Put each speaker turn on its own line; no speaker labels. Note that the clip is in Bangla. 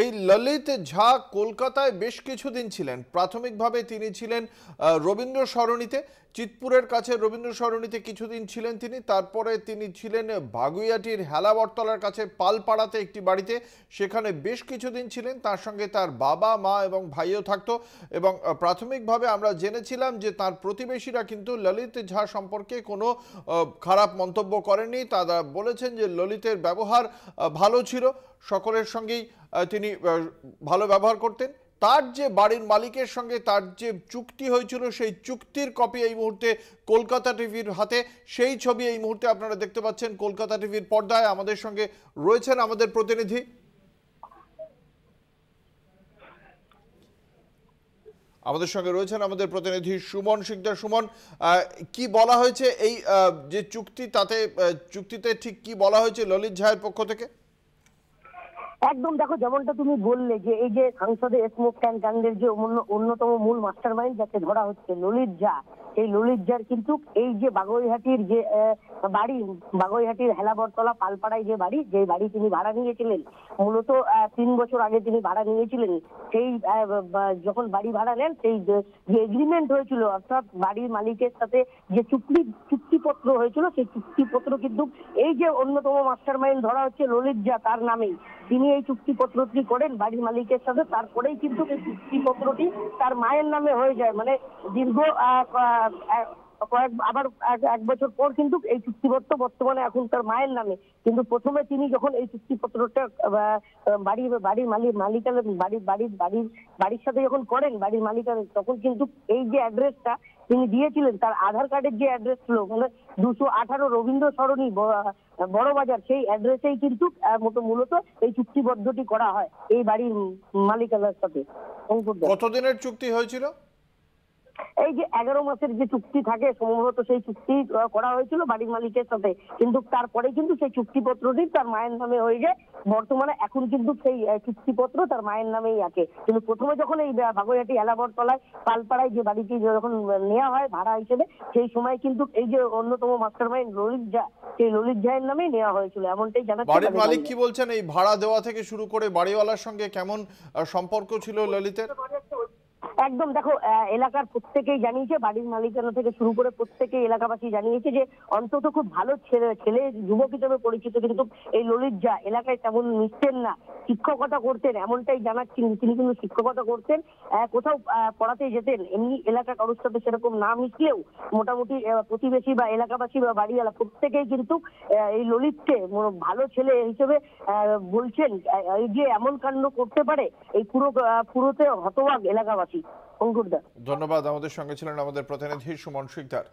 এই ললিত ঝা কলকাতায় বেশ কিছুদিন ছিলেন। প্রাথমিকভাবে তিনি ছিলেন রবীন্দ্র সরণিতে, চিৎপুরের কাছে রবীন্দ্র সরণিতে কিছুদিন ছিলেন তিনি। তারপরে তিনি ছিলেন বাগুইআটির হেলাবরতলার কাছে পালপাড়াতে একটি বাড়িতে, সেখানে বেশ কিছুদিন ছিলেন। তার সঙ্গে তার বাবা, মা এবং ভাইও থাকতো। এবং প্রাথমিকভাবে আমরা জেনেছিলাম যে তার প্রতিবেশীরা কিন্তু ললিত ঝা সম্পর্কে কোনো খারাপ মন্তব্য করেননি। তারা বলেছেন যে ললিতের ব্যবহার ভালো ছিল, সকলের সঙ্গেই তিনি ভালো ব্যবহার করতেন। তার যে বাড়ির মালিকের সঙ্গে তার যে চুক্তি হয়েছিল, সেই চুক্তির কপি এই মুহূর্তে কলকাতা টিভির হাতে। সেই ছবি এই মুহূর্তে আপনারা দেখতে পাচ্ছেন কলকাতা টিভির পর্দায়। আমাদের সঙ্গে রয়েছেন আমাদের প্রতিনিধি, সুমন শিকদার। সুমন, কি বলা হয়েছে এই যে চুক্তি, তাতে চুক্তিতে ঠিক কি বলা হয়েছে ললিত ঝায়ের পক্ষ থেকে?
একদম, দেখো, যেমনটা তুমি বললে যে এই যে সংসদে স্মোক ক্যান কাণ্ডের যে অন্যতম মূল মাস্টারমাইন্ড যাকে ধরা হচ্ছে ললিত ঝা, এই ললিত ঝার কিন্তু এই যে বাগুইআটির যে বাড়ি, বাগুইআটির হেলাবরতলা পালপাড়ায় যে বাড়ি তিনি ভাড়া নিয়েছিলেন, মূলত 3 বছর আগে তিনি ভাড়া নিয়েছিলেন। সেই যখন বাড়ি ভাড়া নেন, সেই যে এগ্রিমেন্ট হয়েছিল, অর্থাৎ বাড়ির মালিকের সাথে যে চুক্তিপত্র হয়েছিল, সেই চুক্তিপত্র কিন্তু এই যে অন্যতম মাস্টারমাইন্ড ধরা হচ্ছে ললিত ঝা, তার নামেই তিনি এই চুক্তিপত্রটি করেন বাড়ির মালিকের সাথে। তারপরেই কিন্তু এই চুক্তিপত্রটি তার মায়ের নামে হয়ে যায়। মানে দীর্ঘ আবার 1 বছর পর কিন্তু এই চুক্তিপত্র বর্তমানে এখন তার মায়ের নামে। কিন্তু প্রথমে তিনি যখন এই চুক্তিপত্রটা বাড়ির সাথে যখন করেন বাড়ির মালিকানা, তখন কিন্তু এই যে অ্যাড্রেসটা তিনি দিয়েছিলেন, তার আধার কার্ডের যে অ্যাড্রেস ছিল, মানে 218 রবীন্দ্র সরণি বড় বাজার, সেই অ্যাড্রেসেই কিন্তু মূলত এই চুক্তিবদ্ধটি করা হয় এই বাড়ির মালিকানার সাথে।
কতদিনের চুক্তি হয়েছিল?
এই যে 11 মাসের যে চুক্তি থাকে, সম্ভবত সেই চুক্তি করা হয়েছিল বাড়ির মালিকের সাথে। কিন্তু তারপরে কিন্তু সেই চুক্তিপত্রটি তার মায়ের নামে হয়ে যায়। বর্তমানে এখন কিন্তু সেই চুক্তিপত্র তার মায়ের নামেই আছে। কিন্তু প্রথমে যখন এই বাগুইআটি হেলাবরতলায় পালপাড়ায় যে বাড়িটি যখন নেওয়া হয় ভাড়া হিসেবে, সেই সময় কিন্তু এই যে অন্যতম মাস্টারমাইন্ড ললিত ঝা, সেই ললিত ঝায়ের নামেই নেওয়া হয়েছিল, এমনটাই জানাচ্ছে
বাড়ির মালিক। কি বলছেন এই ভাড়া দেওয়া থেকে শুরু করে বাড়িওয়ালার সঙ্গে কেমন সম্পর্ক ছিল ললিতের?
একদম, দেখো, এলাকার প্রত্যেকেই জানিয়েছে, বাড়ির মালিকানা থেকে শুরু করে প্রত্যেকেই এলাকাবাসী জানিয়েছে যে অন্তত খুব ভালো ছেলে যুবক হিসেবে পরিচিত। কিন্তু এই ললিত ঝা এলাকায় তেমন মিশতেন না, শিক্ষকতা করতেন, এমনটাই জানাচ্ছেন। তিনি কিন্তু শিক্ষকতা করতেন, কোথাও পড়াতে যেতেন। এমনি এলাকা কারোর সাথে সেরকম না মিশলেও মোটামুটি প্রতিবেশী বা এলাকাবাসী বা বাড়িওয়ালা প্রত্যেকেই কিন্তু এই ললিতকে ভালো ছেলে হিসেবে বলছেন। এই যে এমন কাণ্ড করতে পারে, এই পুরোতে হতবাক এলাকাবাসী।
ধন্যবাদ। আমাদের সঙ্গে ছিলেন আমাদের প্রতিনিধি সুমন শিকদার।